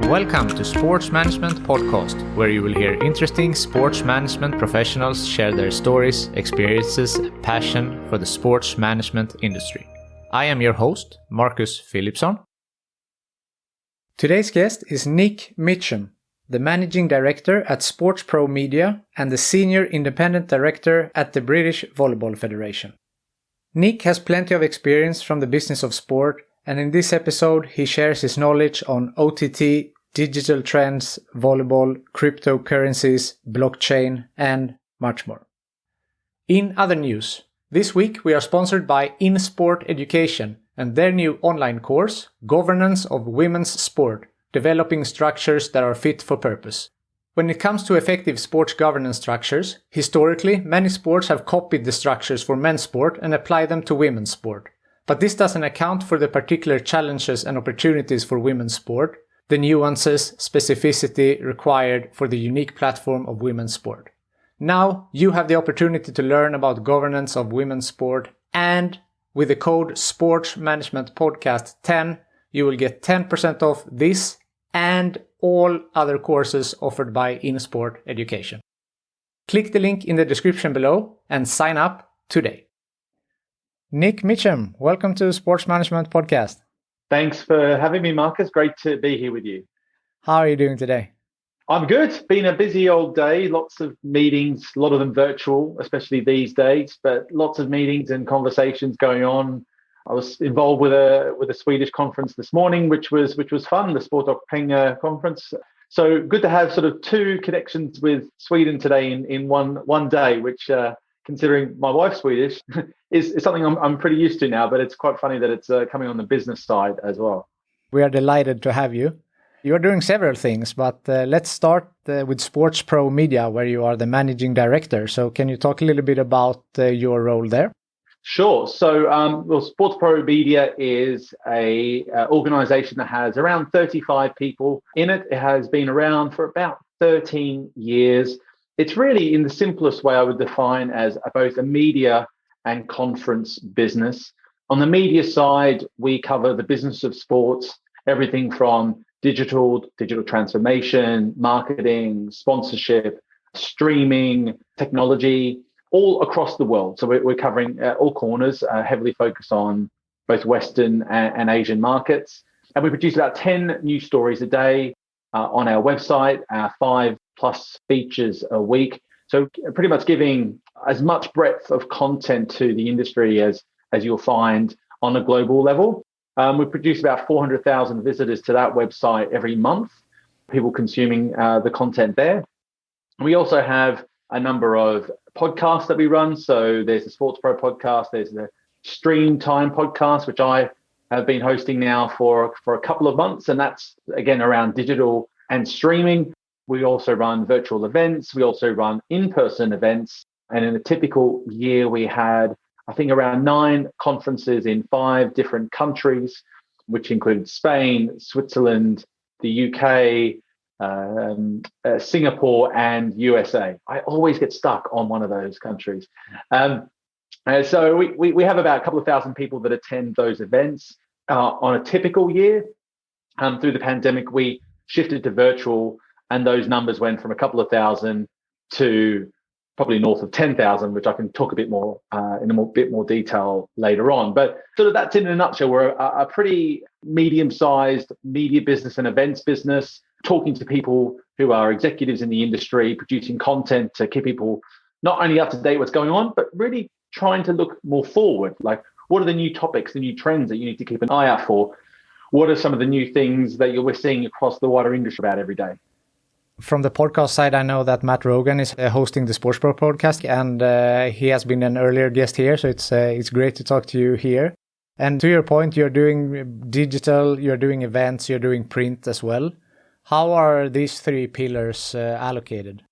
Welcome to Sports Management Podcast, where you will hear interesting sports management professionals share their stories, experiences, and passion for the sports management industry. I am your host, Marcus Philipsson. Today's guest is Nick Meacham, the Managing Director at SportsPro Media and the Senior Independent Director at the British Volleyball Federation. Nick has plenty of experience from the business of sport, and in this episode he shares his knowledge on OTT, digital trends, volleyball, cryptocurrencies, blockchain, and much more. In other news, this week we are sponsored by In-Sport Education and their new online course, Governance of Women's Sport, developing structures that are fit for purpose. When it comes to effective sports governance structures, historically many sports have copied the structures for men's sport and applied them to women's sport. But this doesn't account for the particular challenges and opportunities for women's sport, the nuances, specificity required for the unique platform of women's sport. Now you have the opportunity to learn about governance of women's sport, and with the code Sports Management Podcast 10, you will get 10% off this and all other courses offered by In-Sport Education. Click the link in the description below and sign up today. Nick Meacham, welcome to Sports Management Podcast. Thanks for having me, Marcus. Great to be here with you. How are you doing today? I'm good. Been a busy old day. Lots of meetings, a lot of them virtual, especially these days, but lots of meetings and conversations going on. I was involved with a Swedish conference this morning, which was fun, the Sport och Pengar conference. So good to have sort of two connections with Sweden today in one day, which considering my wife's Swedish, is something I'm pretty used to now, but it's quite funny that it's coming on the business side as well. We are delighted to have you. You are doing several things, but let's start with SportsPro Media, where you are the Managing Director. So can you talk a little bit about your role there? Sure. So, SportsPro Media is a organization that has around 35 people in it. It has been around for about 13 years. It's really, in the simplest way, I would define as both a media and conference business. On the media side, we cover the business of sports, everything from digital transformation, marketing, sponsorship, streaming, technology, all across the world. So we're covering all corners, heavily focused on both Western and Asian markets. And we produce about 10 news stories a day on our website, our 5+ features a week. So pretty much giving as much breadth of content to the industry as you'll find on a global level. We produce about 400,000 visitors to that website every month, people consuming the content there. We also have a number of podcasts that we run. So there's the SportsPro podcast, there's the Stream Time podcast, which I have been hosting now for a couple of months. And that's, again, around digital and streaming. We also run virtual events. We also run in-person events. And in a typical year, we had, I think, around 9 conferences in 5 different countries, which included Spain, Switzerland, the UK, Singapore, and USA. I always get stuck on one of those countries. So we have about a couple of thousand people that attend those events on a typical year. Through the pandemic, we shifted to virtual, and those numbers went from a couple of thousand to probably north of 10,000, which I can talk a bit more in a bit more detail later on. But sort of that's in a nutshell. We're a pretty medium-sized media business and events business, talking to people who are executives in the industry, producing content to keep people not only up to date what's going on, but really trying to look more forward. Like, what are the new topics, the new trends that you need to keep an eye out for? What are some of the new things that we're seeing across the wider industry about every day? From the podcast side, I know that Matt Rogan is hosting the SportsPro podcast, and he has been an earlier guest here, so it's great to talk to you here. And to your point, you're doing digital, you're doing events, you're doing print as well. How are these 3 pillars allocated?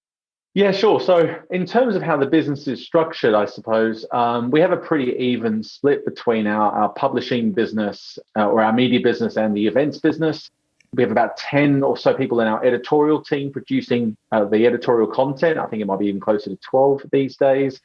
Yeah, sure. So in terms of how the business is structured, I suppose, we have a pretty even split between our publishing business or our media business and the events business. We have about 10 or so people in our editorial team producing the editorial content. I think it might be even closer to 12 these days.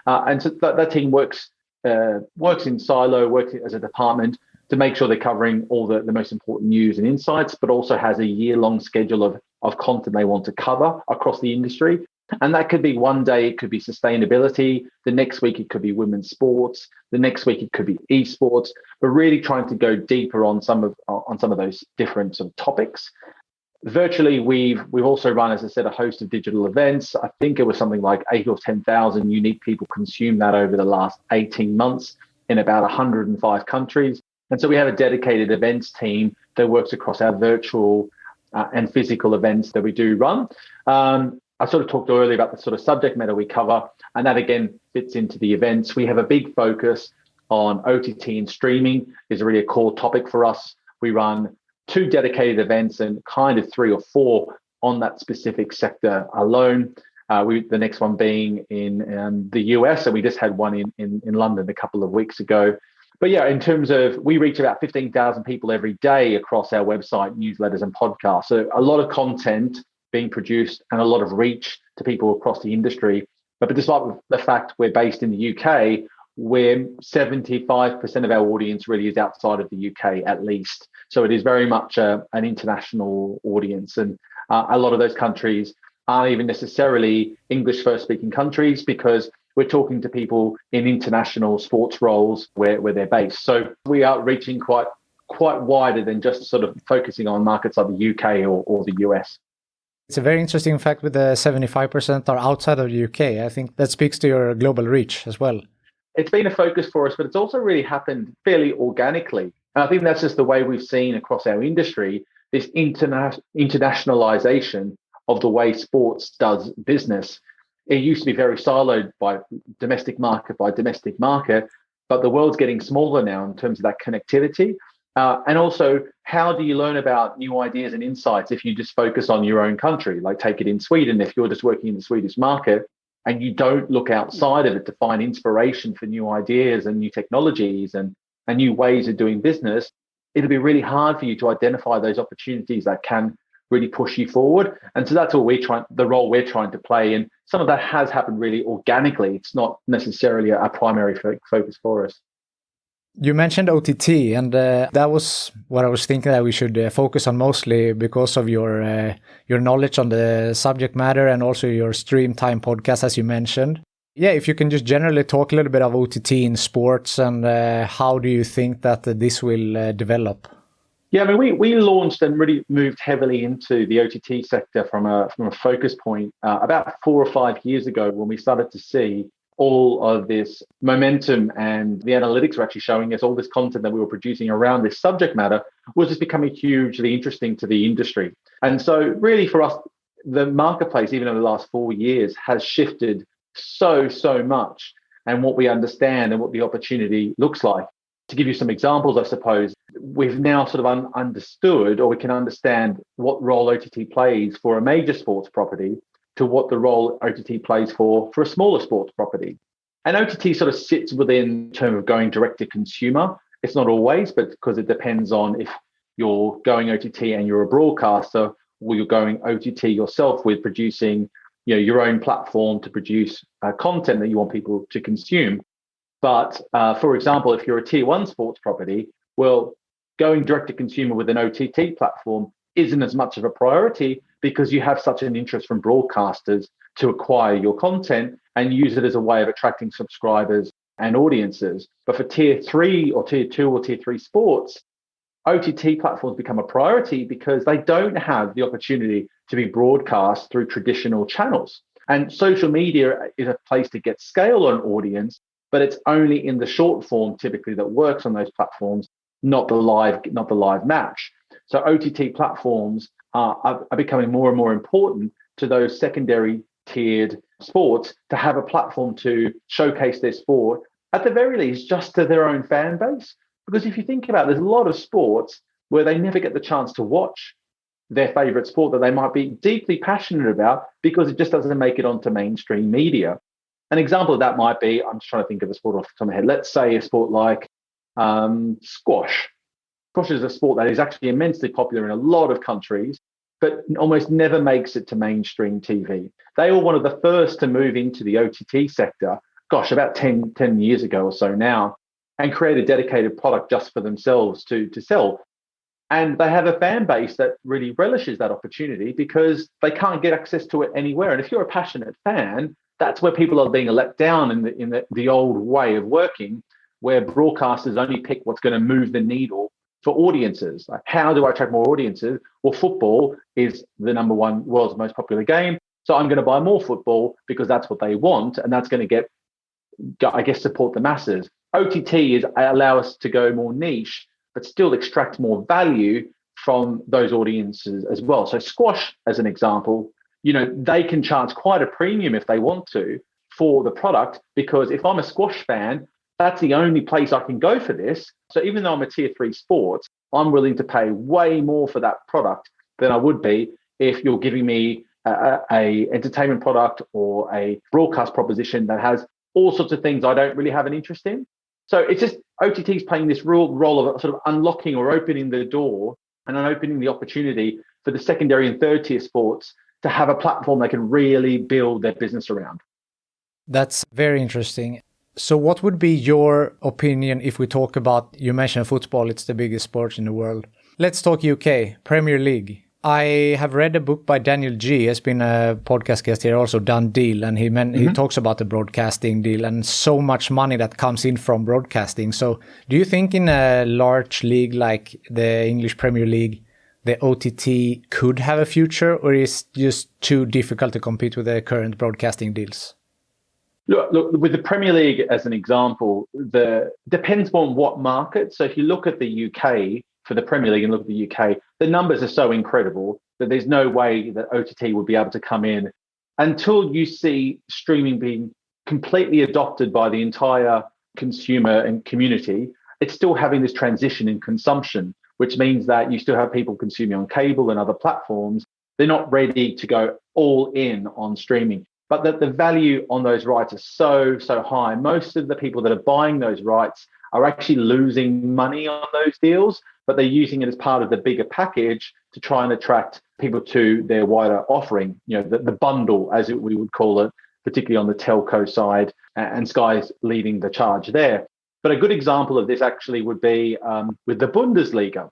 And so that team works in silo, works as a department, to make sure they're covering all the most important news and insights, but also has a year-long schedule of content they want to cover across the industry. And that could be one day, it could be sustainability. The next week, it could be women's sports. The next week, it could be esports. But really trying to go deeper on some of those different sort of topics. Virtually, we've also run, as I said, a host of digital events. I think it was something like 8 or 10,000 unique people consumed that over the last 18 months in about 105 countries. And so we have a dedicated events team that works across our virtual and physical events that we do run. I sort of talked earlier about the sort of subject matter we cover, and that again fits into the events. We have a big focus on OTT and streaming is really a core topic for us. We run 2 dedicated events and kind of 3 or 4 on that specific sector alone. The next one being in the US, and we just had one in London a couple of weeks ago. But yeah, in terms of, we reach about 15,000 people every day across our website, newsletters and podcasts. So a lot of content being produced and a lot of reach to people across the industry. But despite the fact we're based in the UK, where 75% of our audience really is outside of the UK at least. So it is very much an international audience. And a lot of those countries aren't even necessarily English first speaking countries, because we're talking to people in international sports roles where they're based. So we are reaching quite wider than just sort of focusing on markets like the UK or the US. It's a very interesting fact with the 75% are outside of the UK. I think that speaks to your global reach as well. It's been a focus for us, but it's also really happened fairly organically. And I think that's just the way we've seen across our industry, this internationalization of the way sports does business. It used to be very siloed by domestic market, but the world's getting smaller now in terms of that connectivity. And also, how do you learn about new ideas and insights if you just focus on your own country? Like, take it in Sweden, if you're just working in the Swedish market and you don't look outside of it to find inspiration for new ideas and new technologies and new ways of doing business, it'll be really hard for you to identify those opportunities that can really push you forward. And so that's what the role we're trying to play. And some of that has happened really organically. It's not necessarily a primary focus for us. You mentioned OTT, and that was what I was thinking that we should focus on mostly because of your knowledge on the subject matter and also your stream time podcast, as you mentioned. Yeah, if you can just generally talk a little bit of OTT in sports and how do you think that this will develop? Yeah, I mean, we launched and really moved heavily into the OTT sector from a focus point about 4 or 5 years ago, when we started to see all of this momentum, and the analytics were actually showing us all this content that we were producing around this subject matter was just becoming hugely interesting to the industry. And so really for us, the marketplace, even over the last 4 years, has shifted so much, and what we understand and what the opportunity looks like. To give you some examples, I suppose, we've now sort of understood, or we can understand what role OTT plays for a major sports property to what the role OTT plays for a smaller sports property. And OTT sort of sits within term of going direct to consumer. It's not always, but because it depends on if you're going OTT and you're a broadcaster, or you're going OTT yourself with producing, your own platform to produce content that you want people to consume. But for example, if you're a tier 1 sports property, well, going direct to consumer with an OTT platform isn't as much of a priority, because you have such an interest from broadcasters to acquire your content and use it as a way of attracting subscribers and audiences. But for tier 3 or tier 2 or tier 3 sports, OTT platforms become a priority because they don't have the opportunity to be broadcast through traditional channels. And social media is a place to get scale on audience, but it's only in the short form typically that works on those platforms, not the live match. So OTT platforms are becoming more and more important to those secondary tiered sports to have a platform to showcase their sport, at the very least, just to their own fan base. Because if you think about it, there's a lot of sports where they never get the chance to watch their favorite sport that they might be deeply passionate about, because it just doesn't make it onto mainstream media. An example of that might be, I'm just trying to think of a sport off the top of my head. Let's say a sport like squash. Squash is a sport that is actually immensely popular in a lot of countries, but almost never makes it to mainstream TV. They were one of the first to move into the OTT sector, about 10 years ago or so now. and create a dedicated product just for themselves to sell. And they have a fan base that really relishes that opportunity because they can't get access to it anywhere. And if you're a passionate fan, that's where people are being let down in the old way of working, where broadcasters only pick what's going to move the needle for audiences. Like, how do I attract more audiences? Well, football is the number one world's most popular game. So I'm going to buy more football because that's what they want. And that's going to get, I guess, support the masses. OTT is allow us to go more niche, but still extract more value from those audiences as well. So squash, as an example, they can charge quite a premium if they want to for the product, because if I'm a squash fan, that's the only place I can go for this. So even though I'm a tier 3 sport, I'm willing to pay way more for that product than I would be if you're giving me a entertainment product or a broadcast proposition that has all sorts of things I don't really have an interest in. So it's just OTT is playing this real role of sort of unlocking or opening the door and opening the opportunity for the secondary and third tier sports to have a platform they can really build their business around. That's very interesting. So what would be your opinion if we talk about, you mentioned football, it's the biggest sport in the world. Let's talk UK, Premier League. I have read a book by Daniel G. Has been a podcast guest here, also done deal, and he talks about the broadcasting deal and so much money that comes in from broadcasting. So do you think in a large league like the English Premier League, the OTT could have a future, or is it just too difficult to compete with the current broadcasting deals? Look, with the Premier League as an example, depends on what market. So if you look at the UK, for the Premier League and look at the UK, the numbers are so incredible that there's no way that OTT would be able to come in until you see streaming being completely adopted by the entire consumer and community. It's still having this transition in consumption, which means that you still have people consuming on cable and other platforms. They're not ready to go all in on streaming. But the value on those rights is so high. Most of the people that are buying those rights are actually losing money on those deals, but they're using it as part of the bigger package to try and attract people to their wider offering, the bundle, as we would call it, particularly on the telco side, and Sky's leading the charge there. But a good example of this actually would be with the Bundesliga.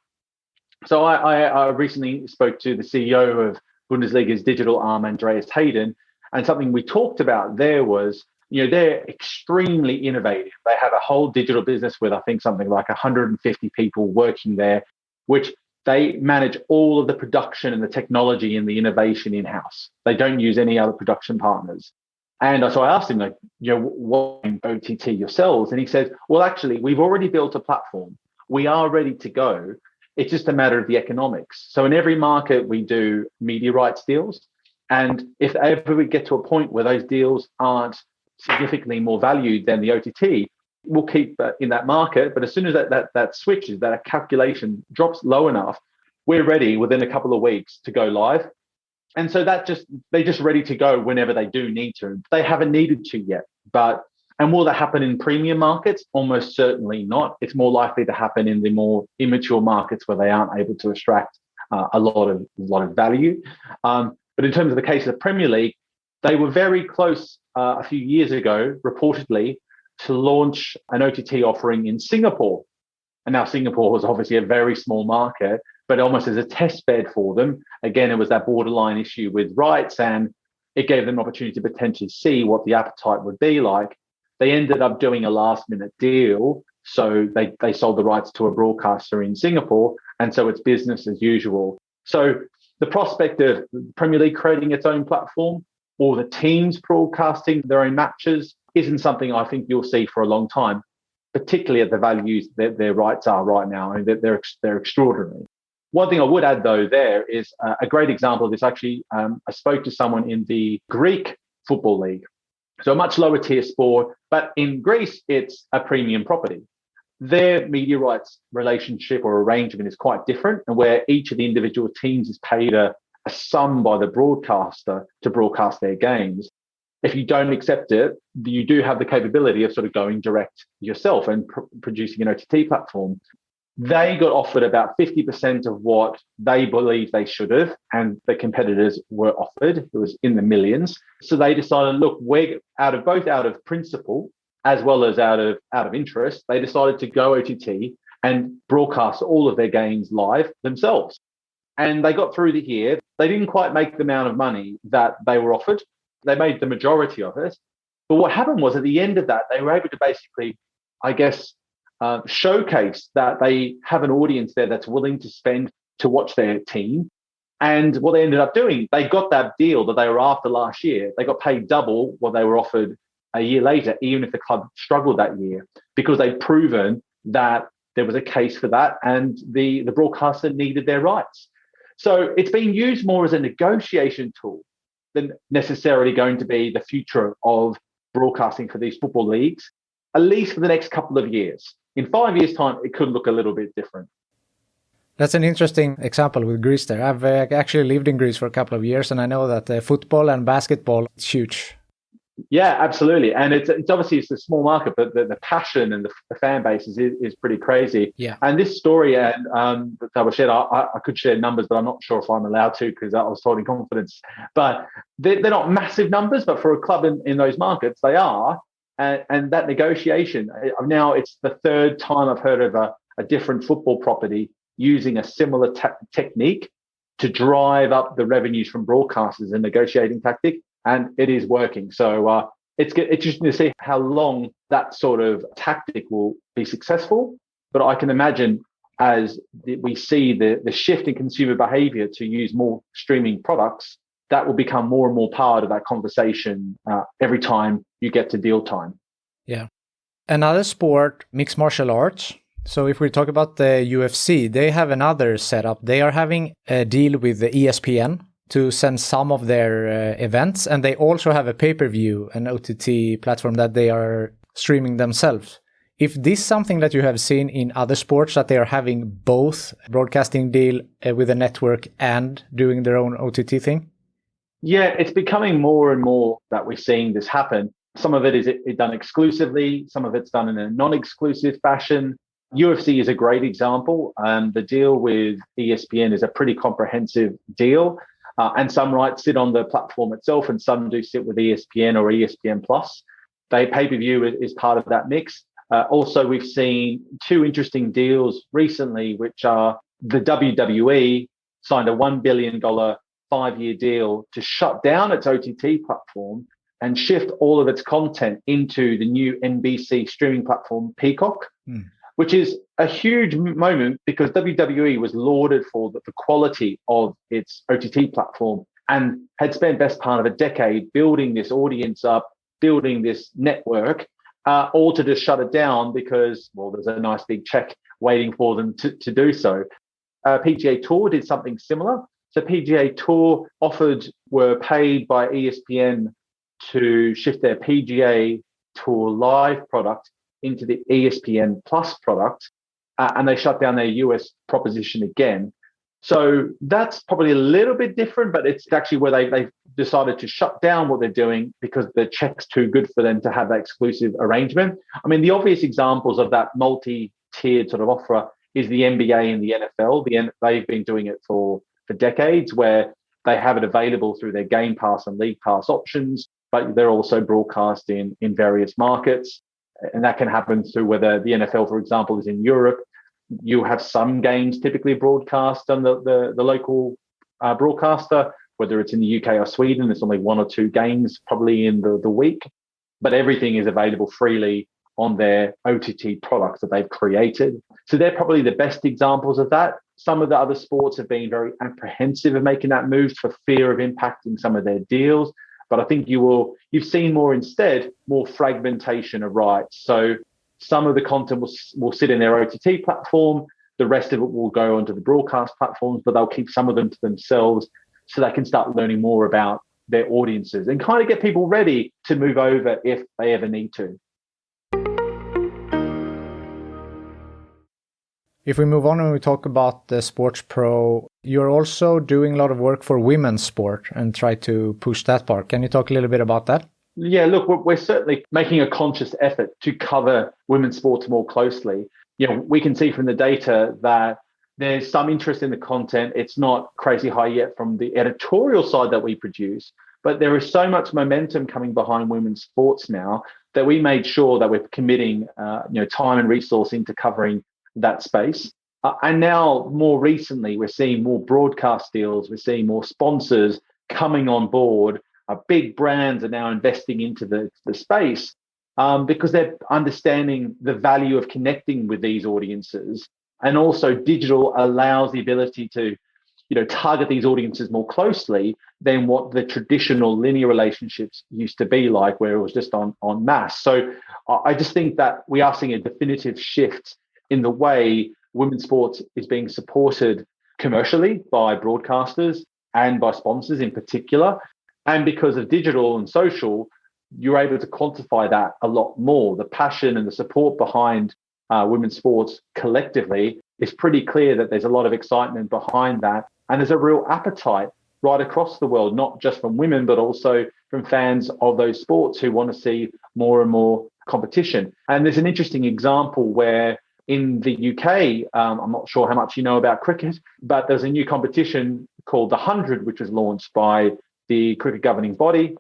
So I recently spoke to the CEO of Bundesliga's digital arm, Andreas Hayden, and something we talked about there was, they're extremely innovative. They have a whole digital business with, I think, something like 150 people working there, which they manage all of the production and the technology and the innovation in-house. They don't use any other production partners. And so I asked him, what in OTT yourselves? And he said, well, actually, we've already built a platform. We are ready to go. It's just a matter of the economics. So in every market, we do media rights deals. And if ever we get to a point where those deals aren't significantly more valued than the OTT, we'll keep in that market. But as soon as that switches, that calculation drops low enough, we're ready within a couple of weeks to go live. And so they're just ready to go whenever they do need to. They haven't needed to yet. And will that happen in premium markets? Almost certainly not. It's more likely to happen in the more immature markets where they aren't able to extract a lot of value. But in terms of the case of the Premier League, they were very close a few years ago, reportedly, to launch an OTT offering in Singapore. And now Singapore was obviously a very small market, but almost as a test bed for them. Again, it was that borderline issue with rights, and it gave them an opportunity to potentially see what the appetite would be like. They ended up doing a last-minute deal. So they sold the rights to a broadcaster in Singapore, and so it's business as usual. So the prospect of the Premier League creating its own platform or the teams broadcasting their own matches isn't something I think you'll see for a long time, particularly at the values that their rights are right now. I mean, they're extraordinary. One thing I would add, though, there is a great example of this. Actually, I spoke to someone in the Greek Football League, so a much lower tier sport, but in Greece, it's a premium property. Their media rights relationship or arrangement is quite different, and where each of the individual teams is paid a sum by the broadcaster to broadcast their games. If you don't accept it, you do have the capability of sort of going direct yourself and producing an OTT platform. They got offered about 50% of what they believe they should have, and the competitors were offered. It was in the millions. So they decided, look, we're out of principle, as well as out of interest, they decided to go OTT and broadcast all of their games live themselves. And they got through the year. They didn't quite make the amount of money that they were offered. They made the majority of it. But what happened was at the end of that, they were able to basically, I guess, showcase that they have an audience there that's willing to spend to watch their team. And what they ended up doing, they got that deal that they were after last year. They got paid double what they were offered a year later, even if the club struggled that year, because they'd proven that there was a case for that and the broadcaster needed their rights. So it's being used more as a negotiation tool than necessarily going to be the future of broadcasting for these football leagues, at least for the next couple of years. In 5 years' time, it could look a little bit different. That's an interesting example with Greece there. I've actually lived in Greece for a couple of years, and I know that football and basketball is huge. Yeah, absolutely. And it's obviously it's a small market, but the passion and the fan base is pretty crazy. Yeah. And this story, and that I shared, I could share numbers, but I'm not sure if I'm allowed to because I was told in confidence. But they're not massive numbers, but for a club in those markets, they are. And that negotiation, now it's the third time I've heard of a different football property using a similar technique to drive up the revenues from broadcasters and negotiating tactic. And it is working. So it's interesting to see how long that sort of tactic will be successful. But I can imagine as we see the shift in consumer behavior to use more streaming products, that will become more and more part of that conversation every time you get to deal time. Yeah. Another sport, mixed martial arts. So if we talk about the UFC, they have another setup. They are having a deal with the ESPN to send some of their events. And they also have a pay-per-view, an OTT platform that they are streaming themselves. If this is something that you have seen in other sports, that they are having both broadcasting deal with a network and doing their own OTT thing? Yeah, it's becoming more and more that we're seeing this happen. Some of it is done exclusively. Some of it's done in a non-exclusive fashion. UFC is a great example. The deal with ESPN is a pretty comprehensive deal. And some rights sit on the platform itself and some do sit with ESPN or ESPN Plus. Pay-per-view is part of that mix. Also, we've seen two interesting deals recently, which are the WWE signed a $1 billion 5-year deal to shut down its OTT platform and shift all of its content into the new NBC streaming platform, Peacock, which is a huge moment because WWE was lauded for the quality of its OTT platform and had spent best part of a decade building this audience up, building this network, all to just shut it down because, well, there's a nice big check waiting for them to do so. PGA Tour did something similar. So PGA Tour were paid by ESPN to shift their PGA Tour Live product into the ESPN Plus product, and they shut down their US proposition again. So that's probably a little bit different, but it's actually where they've decided to shut down what they're doing because the check's too good for them to have that exclusive arrangement. I mean, the obvious examples of that multi-tiered sort of offer is the NBA and the NFL. They've been doing it for decades, where they have it available through their Game Pass and League Pass options, but they're also broadcast in various markets. And that can happen through whether the NFL, for example, is in Europe. You have some games typically broadcast on the local broadcaster, whether it's in the UK or Sweden. There's only 1 or 2 games probably in the week, but everything is available freely on their OTT products that they've created. So they're probably the best examples of that. Some of the other sports have been very apprehensive of making that move for fear of impacting some of their deals. But I think you've seen more fragmentation of rights. So some of the content will sit in their OTT platform. The rest of it will go onto the broadcast platforms, but they'll keep some of them to themselves so they can start learning more about their audiences and kind of get people ready to move over if they ever need to. If we move on and we talk about the SportsPro, you're also doing a lot of work for women's sport and try to push that part. Can you talk a little bit about that? Yeah, look, we're certainly making a conscious effort to cover women's sports more closely. We can see from the data that there's some interest in the content. It's not crazy high yet from the editorial side that we produce, But there is so much momentum coming behind women's sports now that we made sure that we're committing time and resource into covering that space. And now, more recently, we're seeing more broadcast deals. We're seeing more sponsors coming on board. Big brands are now investing into the space because they're understanding the value of connecting with these audiences. And also, digital allows the ability to target these audiences more closely than what the traditional linear relationships used to be like, where it was just on mass. So I just think that we are seeing a definitive shift in the way women's sports is being supported commercially by broadcasters and by sponsors in particular. And because of digital and social, you're able to quantify that a lot more. The passion and the support behind women's sports collectively is pretty clear that there's a lot of excitement behind that. And there's a real appetite right across the world, not just from women, but also from fans of those sports who want to see more and more competition. And there's an interesting example where in the UK, I'm not sure how much you know about cricket, but there's a new competition called the 100, which was launched by the cricket governing body.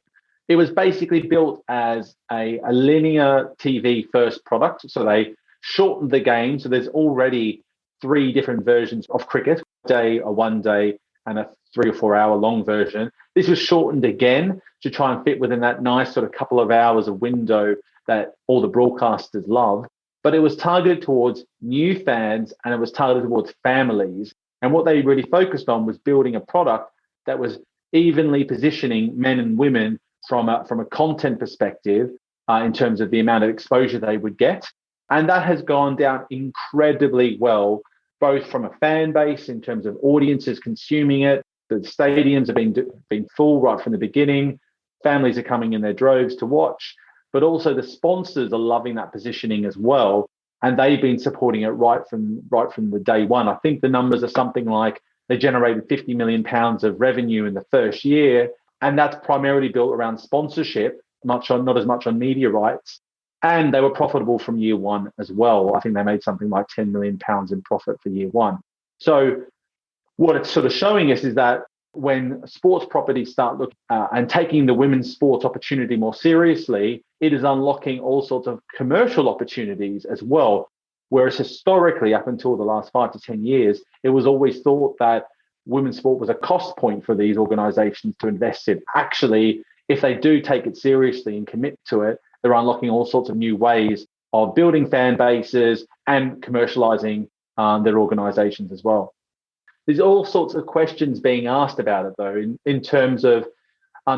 It was basically built as a linear TV first product. So they shortened the game. So there's already 3 different versions of cricket, a 1 day, and a 3 or 4 hour long version. This was shortened again to try and fit within that nice sort of couple of hours of window that all the broadcasters love. But it was targeted towards new fans and it was targeted towards families. And what they really focused on was building a product that was evenly positioning men and women from a content perspective in terms of the amount of exposure they would get. And that has gone down incredibly well, both from a fan base in terms of audiences consuming it. The stadiums have been full right from the beginning. Families are coming in their droves to watch, but also the sponsors are loving that positioning as well. And they've been supporting it right from the day one. I think the numbers are something like they generated £50 million of revenue in the first year. And that's primarily built around sponsorship, not as much on media rights. And they were profitable from year one as well. I think they made something like £10 million in profit for year one. So what it's sort of showing us is that when sports properties start looking and taking the women's sports opportunity more seriously, it is unlocking all sorts of commercial opportunities as well. Whereas historically, up until the last 5 to 10 years, it was always thought that women's sport was a cost point for these organizations to invest in. Actually, if they do take it seriously and commit to it, they're unlocking all sorts of new ways of building fan bases and commercializing their organizations as well. There's all sorts of questions being asked about it, though, in terms of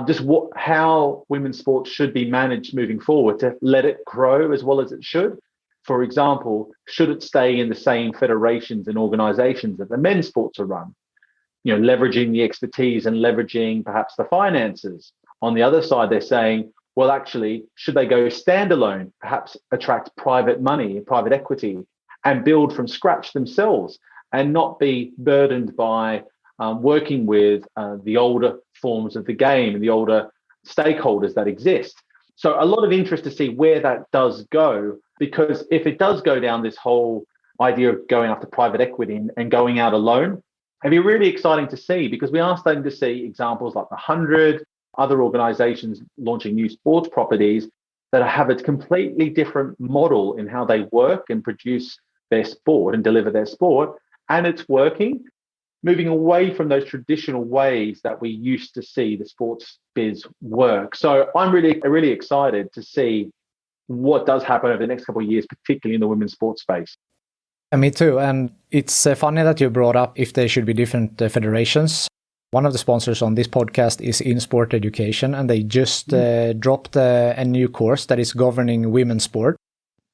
just how women's sports should be managed moving forward to let it grow as well as it should. For example, should it stay in the same federations and organizations that the men's sports are run? Leveraging the expertise and leveraging perhaps the finances. On the other side, they're saying, well, actually, should they go standalone, perhaps attract private money, private equity, and build from scratch themselves and not be burdened by working with the older forms of the game and the older stakeholders that exist? So a lot of interest to see where that does go, because if it does go down this whole idea of going after private equity and going out alone, it'd be really exciting to see, because we are starting to see examples like the 100, other organizations launching new sports properties that have a completely different model in how they work and produce their sport and deliver their sport. And it's working, moving away from those traditional ways that we used to see the sports biz work. So I'm really excited to see what does happen over the next couple of years, particularly in the women's sports space. Me too. And it's funny that you brought up if there should be different federations. One of the sponsors on this podcast is In Sport Education, and they just dropped a new course that is governing women's sport.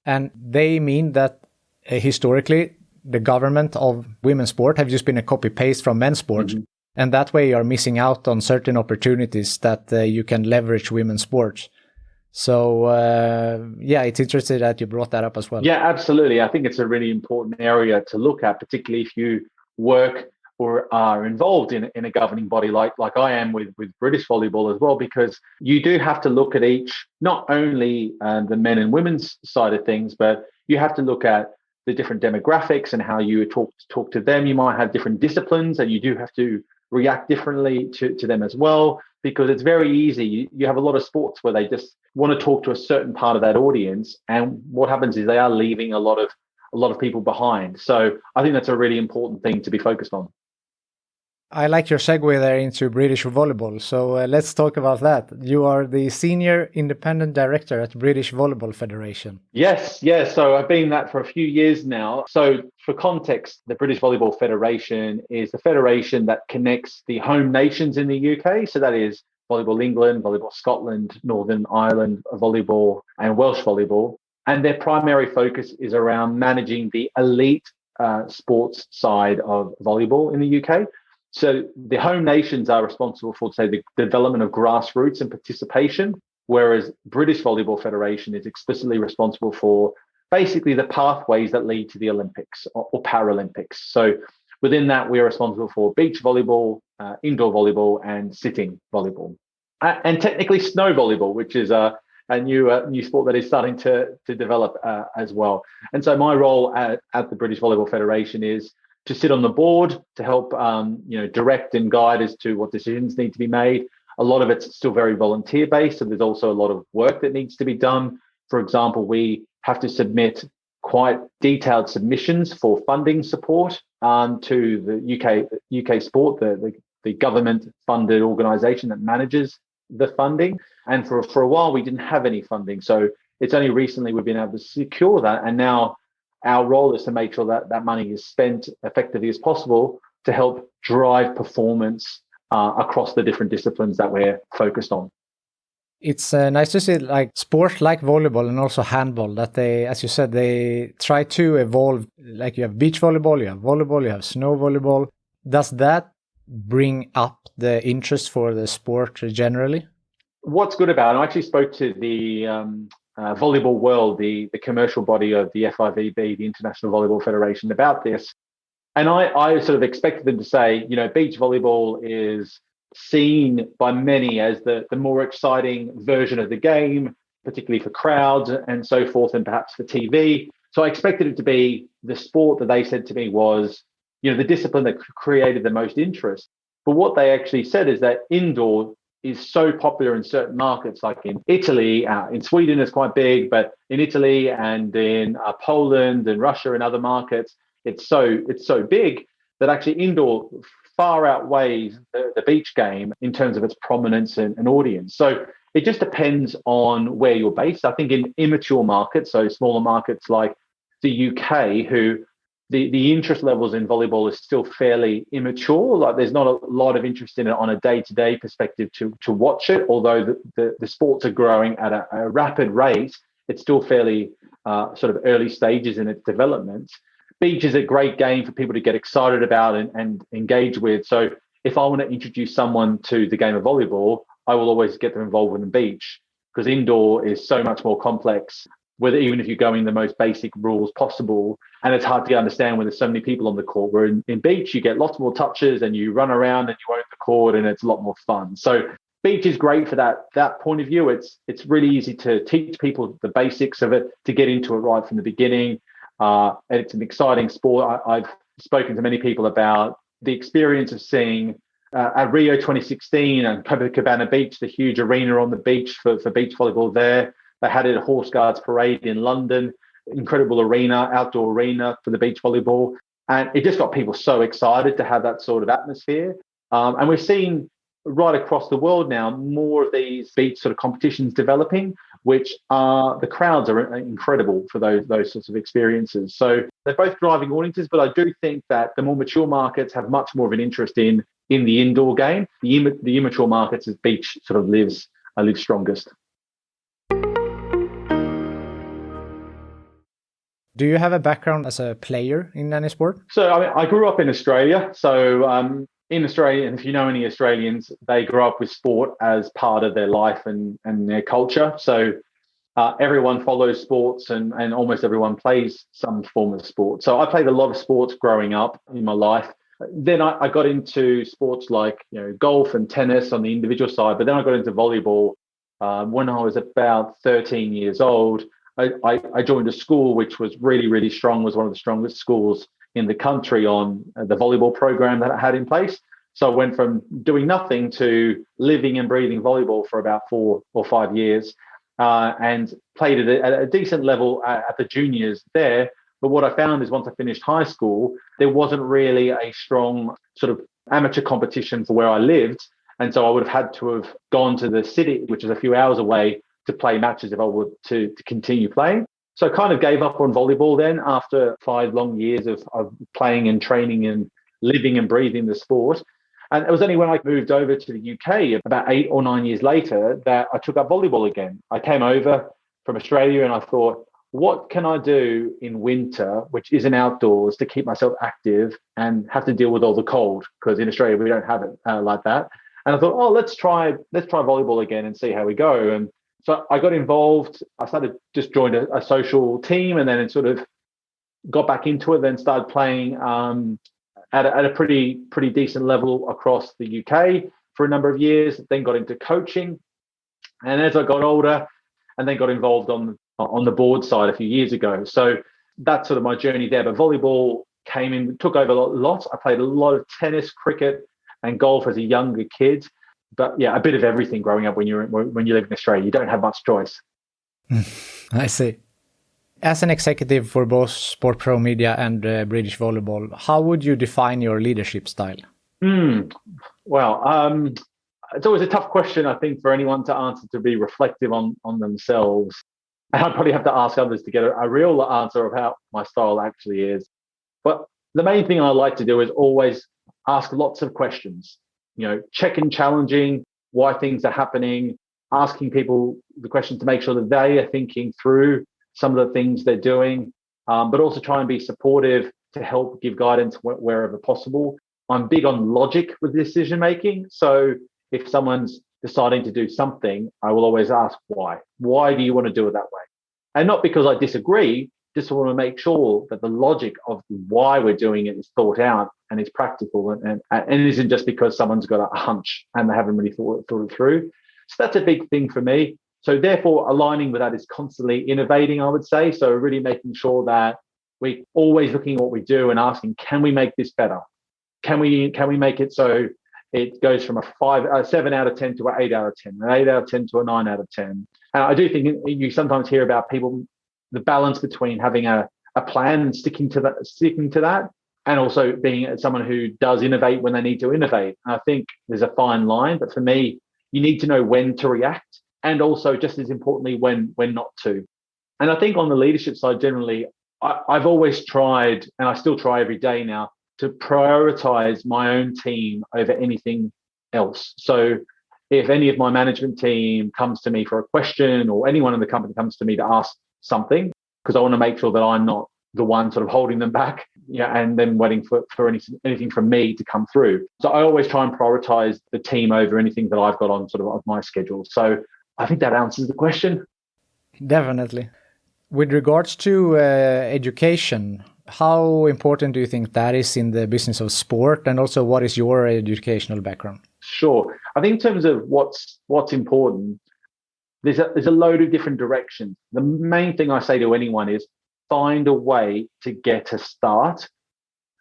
And they mean that historically, the government of women's sport have just been a copy-paste from men's sport. Mm-hmm. And that way you are missing out on certain opportunities that you can leverage women's sports. So, it's interesting that you brought that up as well. Yeah, absolutely. I think it's a really important area to look at, particularly if you work or are involved in a governing body like I am with British Volleyball as well, because you do have to look at each, not only the men and women's side of things, but you have to look at the different demographics and how you talk to them. You might have different disciplines and you do have to react differently to them as well, because it's very easy. You have a lot of sports where they just want to talk to a certain part of that audience, and what happens is they are leaving a lot of people behind. So I think that's a really important thing to be focused on. I like your segue there into British volleyball. So let's talk about that. You are the Senior Independent Director at British Volleyball Federation. Yes. So I've been that for a few years now. So for context, the British Volleyball Federation is the federation that connects the home nations in the UK. So that is Volleyball England, Volleyball Scotland, Northern Ireland Volleyball, and Welsh Volleyball. And their primary focus is around managing the elite sports side of volleyball in the UK. So the home nations are responsible for, say, the development of grassroots and participation, whereas British Volleyball Federation is explicitly responsible for basically the pathways that lead to the Olympics or Paralympics. So within that, we are responsible for beach volleyball, indoor volleyball, and sitting volleyball, and technically snow volleyball, which is a new sport that is starting to develop as well. And so my role at the British Volleyball Federation is to sit on the board to help direct and guide as to what decisions need to be made. A lot of it's still very volunteer based, so there's also a lot of work that needs to be done. For example, we have to submit quite detailed submissions for funding support to the UK Sport, the government funded organisation that manages the funding. And for a while we didn't have any funding, so it's only recently we've been able to secure that, and now our role is to make sure that that money is spent effectively as possible to help drive performance across the different disciplines that we're focused on. It's nice to see like sports like volleyball and also handball that they, as you said, they try to evolve. Like you have beach volleyball, you have snow volleyball. Does that bring up the interest for the sport generally? What's good about it, I actually spoke to the volleyball world, the commercial body of the FIVB, the International Volleyball Federation, about this. And I sort of expected them to say, beach volleyball is seen by many as the more exciting version of the game, particularly for crowds and so forth, and perhaps for TV. So I expected it to be the sport that they said to me was, the discipline that created the most interest. But what they actually said is that indoor is so popular in certain markets, like in Italy, in Sweden it's quite big, but in Italy and in Poland and Russia and other markets, it's so big that actually indoor far outweighs the beach game in terms of its prominence and audience. So it just depends on where you're based. I think in immature markets, so smaller markets like the UK, who the interest levels in volleyball is still fairly immature. Like there's not a lot of interest in it on a day-to-day perspective to watch it. Although the sports are growing at a rapid rate, it's still fairly sort of early stages in its development. Beach is a great game for people to get excited about and engage with. So if I want to introduce someone to the game of volleyball, I will always get them involved in beach, because indoor is so much more complex, whether even if you're going the most basic rules possible, and it's hard to understand when there's so many people on the court. Where in beach, you get lots more touches and you run around and you own the court, and it's a lot more fun. So beach is great for that point of view. It's really easy to teach people the basics of it, to get into it right from the beginning. And it's an exciting sport. I've spoken to many people about the experience of seeing at Rio 2016 and Copacabana Beach, the huge arena on the beach for beach volleyball there. They had it at Horse Guards Parade in London, incredible arena, outdoor arena for the beach volleyball. And it just got people so excited to have that sort of atmosphere. And we're seeing right across the world now more of these beach sort of competitions developing, which are, the crowds are incredible for those sorts of experiences. So they're both driving audiences, but I do think that the more mature markets have much more of an interest in the indoor game. The immature markets, as beach sort of lives strongest. Do you have a background as a player in any sport? So I grew up in Australia. So in Australia, and if you know any Australians, they grow up with sport as part of their life and their culture. So everyone follows sports and almost everyone plays some form of sport. So I played a lot of sports growing up in my life. Then I got into sports like golf and tennis on the individual side, but then I got into volleyball when I was about 13 years old. I joined a school which was really, really strong, was one of the strongest schools in the country on the volleyball program that I had in place. So I went from doing nothing to living and breathing volleyball for about 4 or 5 years, and played at a decent level at the juniors there. But what I found is once I finished high school, there wasn't really a strong sort of amateur competition for where I lived. And so I would have had to have gone to the city, which is a few hours away, to play matches if I were to continue playing. So I kind of gave up on volleyball then after 5 long years of playing and training and living and breathing the sport. And it was only when I moved over to the UK about 8 or 9 years later that I took up volleyball again. I came over from Australia and I thought, what can I do in winter, which isn't outdoors, to keep myself active and have to deal with all the cold? Because in Australia, we don't have it like that. And I thought, oh, let's try volleyball again and see how we go. And so I got involved. I just joined a social team and then sort of got back into it, then started playing at a pretty decent level across the UK for a number of years, then got into coaching. And as I got older, and then got involved on the board side a few years ago. So that's sort of my journey there. But volleyball took over a lot. I played a lot of tennis, cricket, and golf as a younger kid. But yeah, a bit of everything growing up when you live in Australia. You don't have much choice. I see. As an executive for both SportsPro Media and British Volleyball, how would you define your leadership style? Well, it's always a tough question, I think, for anyone to answer, to be reflective on themselves. And I'd probably have to ask others to get a real answer of how my style actually is. But the main thing I like to do is always ask lots of questions, check and challenging why things are happening, asking people the questions to make sure that they are thinking through some of the things they're doing, but also try and be supportive to help give guidance wherever possible. I'm big on logic with decision making. So if someone's deciding to do something, I will always ask why. Why do you want to do it that way? And not because I disagree, just want to make sure that the logic of why we're doing it is thought out and is practical and isn't just because someone's got a hunch and they haven't really thought it through. So that's a big thing for me. So therefore, aligning with that is constantly innovating, I would say. So really making sure that we're always looking at what we do and asking, can we make this better? Can we make it so it goes from a 7 out of 10 to an 8 out of 10, an 8 out of 10 to a 9 out of 10. And I do think you sometimes hear about people, the balance between having a plan and sticking to that, and also being someone who does innovate when they need to innovate. And I think there's a fine line, but for me, you need to know when to react, and also just as importantly, when not to. And I think on the leadership side, generally, I've always tried, and I still try every day now, to prioritize my own team over anything else. So if any of my management team comes to me for a question, or anyone in the company comes to me to ask something, because I want to make sure that I'm not the one sort of holding them back, and then waiting for anything from me to come through. So I always try and prioritize the team over anything that I've got on sort of my schedule. So I think that answers the question. Definitely. With regards to education, how important do you think that is in the business of sport? And also, what is your educational background? Sure. I think in terms of what's important, there's a load of different directions. The main thing I say to anyone is find a way to get a start,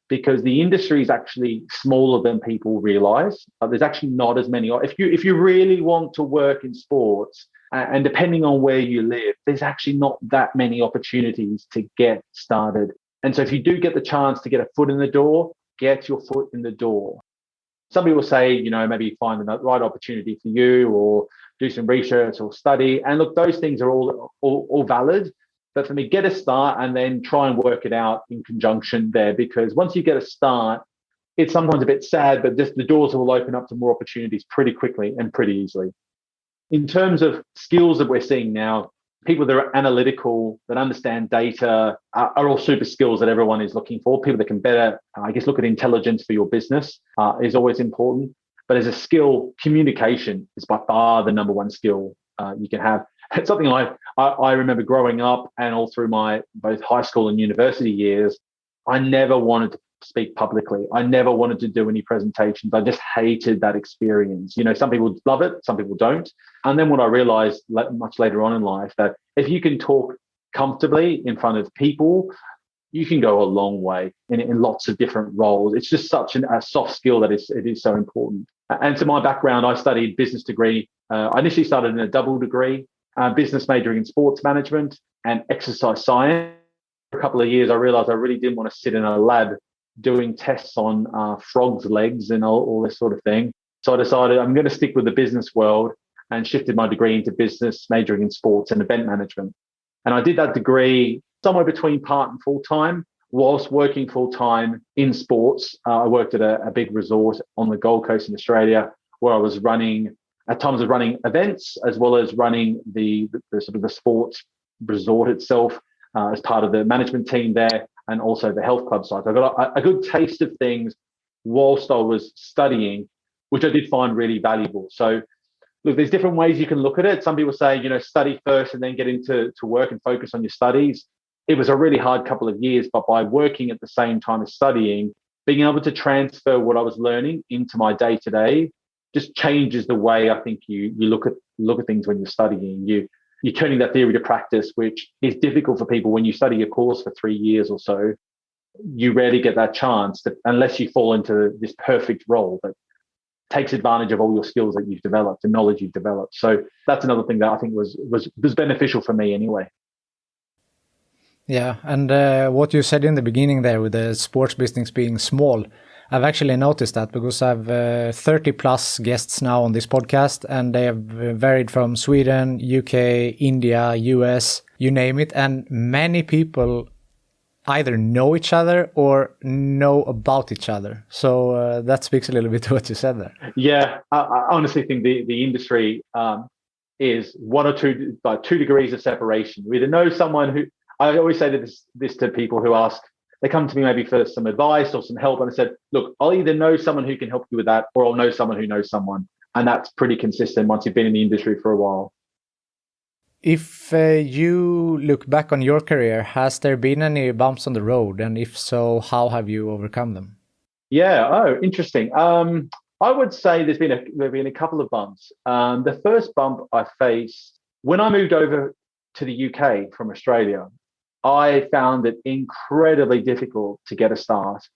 because the industry is actually smaller than people realize. There's actually not as many. If you really want to work in sports, and depending on where you live, there's actually not that many opportunities to get started. And so if you do get the chance to get a foot in the door, get your foot in the door. Some people say, maybe find the right opportunity for you, or do some research or study. And look, those things are all valid. But for me, get a start and then try and work it out in conjunction there, because once you get a start, it's sometimes a bit sad, but just the doors will open up to more opportunities pretty quickly and pretty easily. In terms of skills that we're seeing now, people that are analytical, that understand data, are all super skills that everyone is looking for. People that can better, look at intelligence for your business is always important. But as a skill, communication is by far the number one skill you can have. It's something I remember growing up, and all through my both high school and university years, I never wanted to speak publicly. I never wanted to do any presentations. I just hated that experience. Some people love it, some people don't. And then what I realized much later on in life, that if you can talk comfortably in front of people, you can go a long way in lots of different roles. It's just such a soft skill that it is so important. And to my background, I studied business degree. I initially started in a double degree, business majoring in sports management and exercise science. For a couple of years, I realized I really didn't want to sit in a lab doing tests on frogs' legs and all this sort of thing. So I decided I'm going to stick with the business world and shifted my degree into business, majoring in sports and event management. And I did that degree somewhere between part and full time, whilst working full time in sports. I worked at a big resort on the Gold Coast in Australia, where I was running events as well as running the sort of the sports resort itself as part of the management team there, and also the health club side. So I got a good taste of things whilst I was studying, which I did find really valuable. So look, there's different ways you can look at it. Some people say, study first and then get into work and focus on your studies. It was a really hard couple of years, but by working at the same time as studying, being able to transfer what I was learning into my day-to-day just changes the way I think you look at things when you're studying. You're turning that theory to practice, which is difficult for people when you study a course for 3 years or so. You rarely get that chance unless you fall into this perfect role that takes advantage of all your skills that you've developed and knowledge you've developed. So that's another thing that I think was beneficial for me anyway. Yeah, and what you said in the beginning there with the sports business being small, I've actually noticed that because I've 30 plus guests now on this podcast, and they have varied from Sweden, UK, India, US, you name it, and many people either know each other or know about each other. So that speaks a little bit to what you said there. Yeah, I honestly think the industry is one or two, like 2 degrees of separation. You either know someone who, I always say this to people who ask, they come to me maybe for some advice or some help, and I said, look, I'll either know someone who can help you with that, or I'll know someone who knows someone. And that's pretty consistent once you've been in the industry for a while. If you look back on your career, has there been any bumps on the road? And if so, how have you overcome them? Yeah. Oh, interesting. I would say there's been a couple of bumps. The first bump I faced when I moved over to the UK from Australia, I found it incredibly difficult to get a start,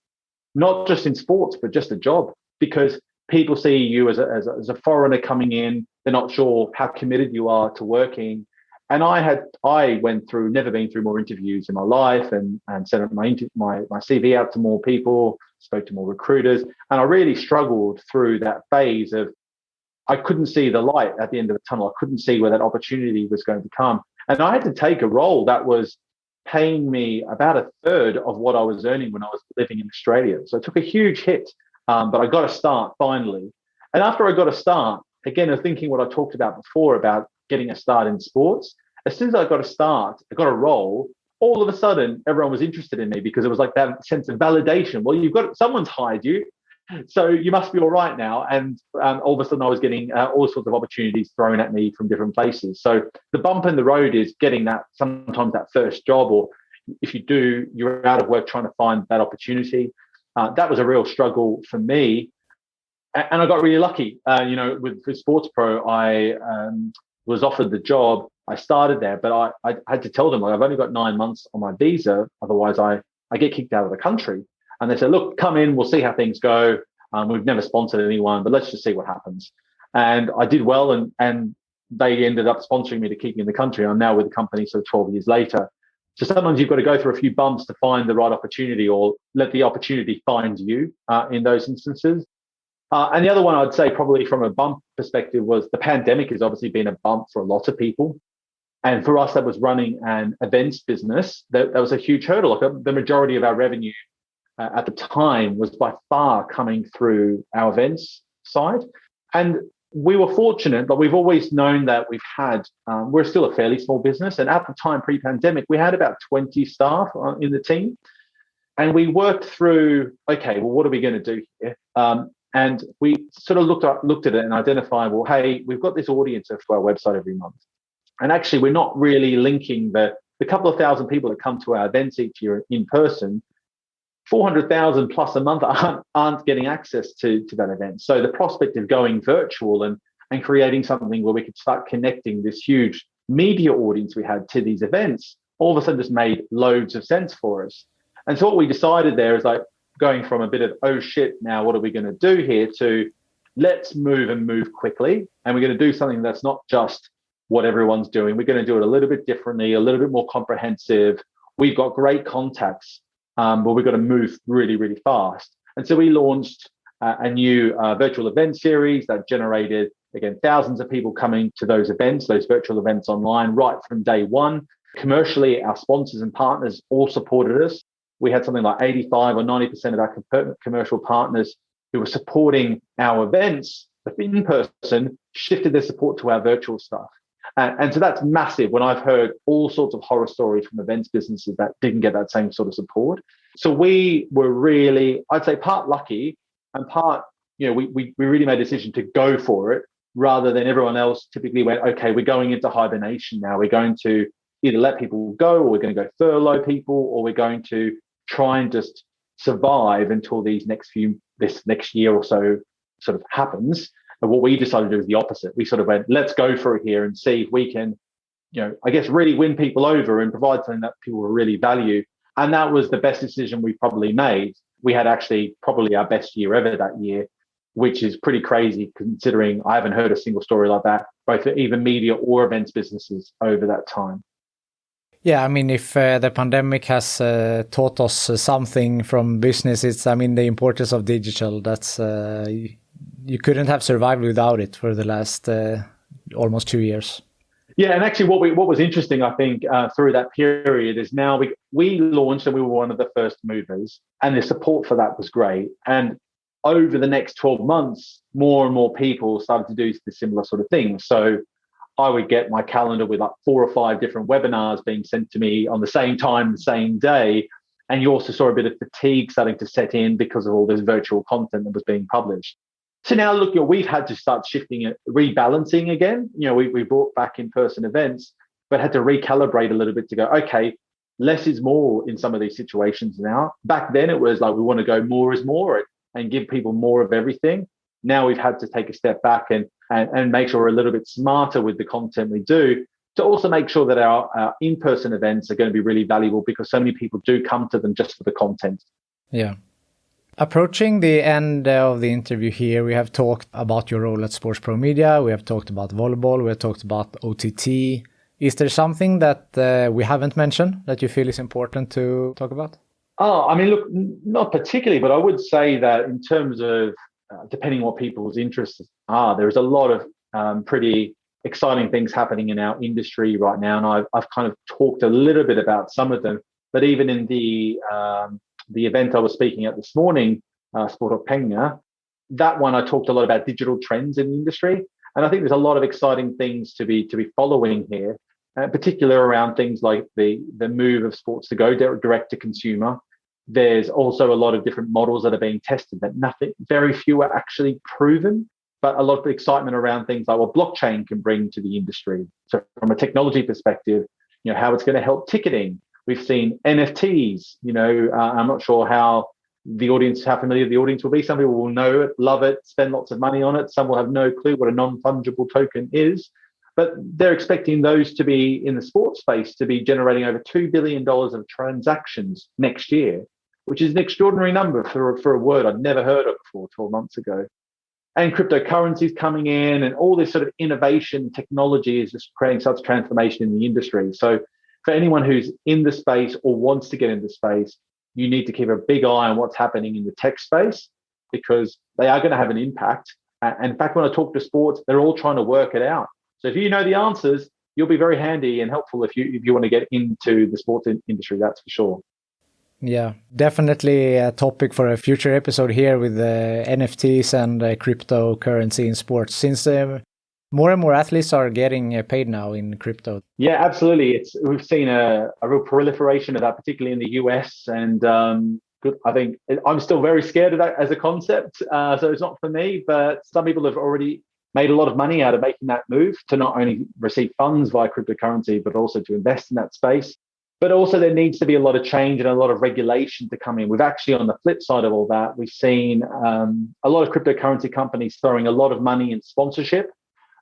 not just in sports, but just a job, because people see you as a foreigner coming in. They're not sure how committed you are to working. And I went through, never been through more interviews in my life, and sent my CV out to more people, spoke to more recruiters. And I really struggled through that phase of, I couldn't see the light at the end of the tunnel. I couldn't see where that opportunity was going to come. And I had to take a role that was paying me about a third of what I was earning when I was living in Australia. So it took a huge hit, but I got a start finally. And after I got a start, again, of thinking what I talked about before about getting a start in sports, as soon as I got a start, I got a role, all of a sudden, everyone was interested in me because it was like that sense of validation. Well, someone's hired you, so you must be all right now. And all of a sudden I was getting all sorts of opportunities thrown at me from different places. So the bump in the road is getting sometimes that first job, or if you do, you're out of work trying to find that opportunity. That was a real struggle for me. And I got really lucky, with SportsPro. I was offered the job. I started there, but I had to tell them, I've only got 9 months on my visa. Otherwise I get kicked out of the country. And they said, look, come in, we'll see how things go. We've never sponsored anyone, but let's just see what happens. And I did well, and they ended up sponsoring me to keep me in the country. I'm now with the company, so 12 years later. So sometimes you've got to go through a few bumps to find the right opportunity, or let the opportunity find you in those instances. And the other one I'd say probably from a bump perspective was the pandemic has obviously been a bump for a lot of people. And for us that was running an events business, that was a huge hurdle. Like the majority of our revenue at the time was by far coming through our events side. And we were fortunate, but we've always known that we're still a fairly small business. And at the time, pre-pandemic, we had about 20 staff in the team. And we worked through, okay, well, what are we going to do here? And we sort of looked at it and identified, well, hey, we've got this audience to our website every month. And actually, we're not really linking the couple of thousand people that come to our events each year in person. 400,000 plus a month aren't getting access to that event. So the prospect of going virtual and creating something where we could start connecting this huge media audience we had to these events all of a sudden just made loads of sense for us. And so what we decided there is like going from a bit of, oh shit, now what are we going to do here, to let's move quickly. And we're going to do something that's not just what everyone's doing. We're going to do it a little bit differently, a little bit more comprehensive. We've got great contacts, but we've got to move really, really fast. And so we launched a new virtual event series that generated, again, thousands of people coming to those events, those virtual events online, right from day one. Commercially, our sponsors and partners all supported us. We had something like 85 or 90% of our commercial partners who were supporting our events in person shifted their support to our virtual stuff. And so that's massive when I've heard all sorts of horror stories from events businesses that didn't get that same sort of support. So we were really, I'd say, part lucky and part, we really made a decision to go for it rather than everyone else typically went, okay, we're going into hibernation now. We're going to either let people go, or we're going to go furlough people, or we're going to try and just survive until this next year or so sort of happens. And what we decided to do is the opposite. We sort of went, let's go for it here and see if we can, I guess, really win people over and provide something that people will really value. And that was the best decision we probably made. We had actually probably our best year ever that year, which is pretty crazy considering I haven't heard a single story like that, both for even media or events businesses over that time. Yeah, I mean, if the pandemic has taught us something from business, it's, the importance of digital. That's you couldn't have survived without it for the last almost 2 years. Yeah, and actually what was interesting, I think, through that period is now we launched and we were one of the first movers, and the support for that was great. And over the next 12 months, more and more people started to do the similar sort of things. So I would get my calendar with like 4 or 5 different webinars being sent to me on the same time, the same day. And you also saw a bit of fatigue starting to set in because of all this virtual content that was being published. So now, look, we've had to start shifting it, rebalancing again. We brought back in-person events, but had to recalibrate a little bit to go, okay, less is more in some of these situations now. Back then, it was like we want to go more is more and give people more of everything. Now we've had to take a step back and make sure we're a little bit smarter with the content we do, to also make sure that our in-person events are going to be really valuable, because so many people do come to them just for the content. Yeah. Approaching the end of the interview here, we have talked about your role at SportsPro Media. We have talked about volleyball. We have talked about OTT. Is there something that we haven't mentioned that you feel is important to talk about? Oh, look, not particularly, but I would say that in terms of depending on what people's interests are, there's a lot of pretty exciting things happening in our industry right now. And I've kind of talked a little bit about some of them, but even in the event I was speaking at this morning, Sport Penga, that one I talked a lot about digital trends in the industry. And I think there's a lot of exciting things to be following here, particularly around things like the move of sports to go direct to consumer. There's also a lot of different models that are being tested that very few are actually proven, but a lot of excitement around things like what blockchain can bring to the industry. So from a technology perspective, how it's going to help ticketing. We've seen NFTs, I'm not sure how familiar the audience will be. Some people will know it, love it, spend lots of money on it. Some will have no clue what a non-fungible token is. But they're expecting those to be in the sports space to be generating over $2 billion of transactions next year, which is an extraordinary number for a word I'd never heard of before 12 months ago. And cryptocurrencies coming in, and all this sort of innovation technology is just creating such transformation in the industry. So for anyone who's in the space or wants to get into space, you need to keep a big eye on what's happening in the tech space, because they are going to have an impact. And in fact, when I talk to sports, they're all trying to work it out. So if you know the answers, you'll be very handy and helpful if you want to get into the sports industry, that's for sure. Yeah, definitely a topic for a future episode here with NFTs and cryptocurrency in sports, since more and more athletes are getting paid now in crypto. Yeah, absolutely. We've seen a real proliferation of that, particularly in the US. And I think I'm still very scared of that as a concept. So it's not for me, but some people have already made a lot of money out of making that move to not only receive funds via cryptocurrency, but also to invest in that space. But also there needs to be a lot of change and a lot of regulation to come in. We've actually, on the flip side of all that, we've seen a lot of cryptocurrency companies throwing a lot of money in sponsorship.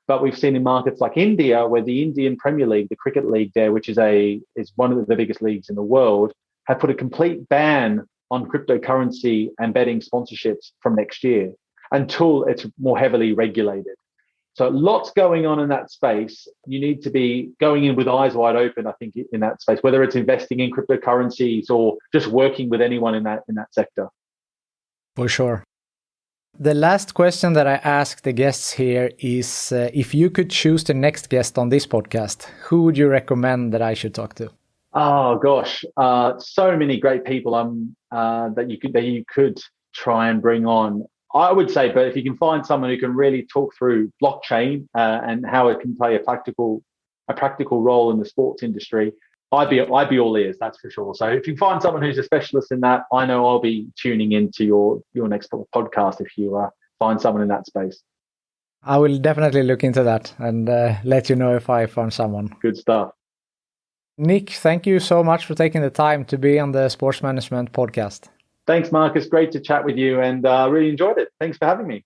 But we've seen in markets like India, where the Indian Premier League, the cricket league there, which is one of the biggest leagues in the world, have put a complete ban on cryptocurrency and betting sponsorships from next year until it's more heavily regulated. So lots going on in that space. You need to be going in with eyes wide open, I think, in that space, whether it's investing in cryptocurrencies or just working with anyone in that sector. For sure. The last question that I ask the guests here is, if you could choose the next guest on this podcast, who would you recommend that I should talk to? Oh gosh, so many great people that you could try and bring on. I would say, but if you can find someone who can really talk through blockchain and how it can play a practical role in the sports industry, I'd be all ears, that's for sure. So if you find someone who's a specialist in that, I know I'll be tuning into your next podcast if you find someone in that space. I will definitely look into that and let you know if I find someone. Good stuff. Nick, thank you so much for taking the time to be on the Sports Management podcast. Thanks, Marcus. Great to chat with you and really enjoyed it. Thanks for having me.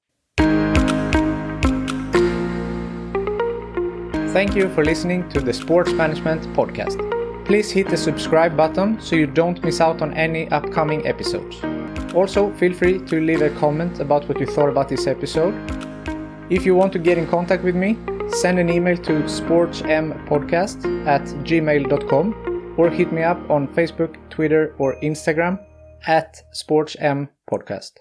Thank you for listening to the Sports Management podcast. Please hit the subscribe button so you don't miss out on any upcoming episodes. Also, feel free to leave a comment about what you thought about this episode. If you want to get in contact with me, send an email to sportsmpodcast@gmail.com or hit me up on Facebook, Twitter or Instagram @sportsmpodcast.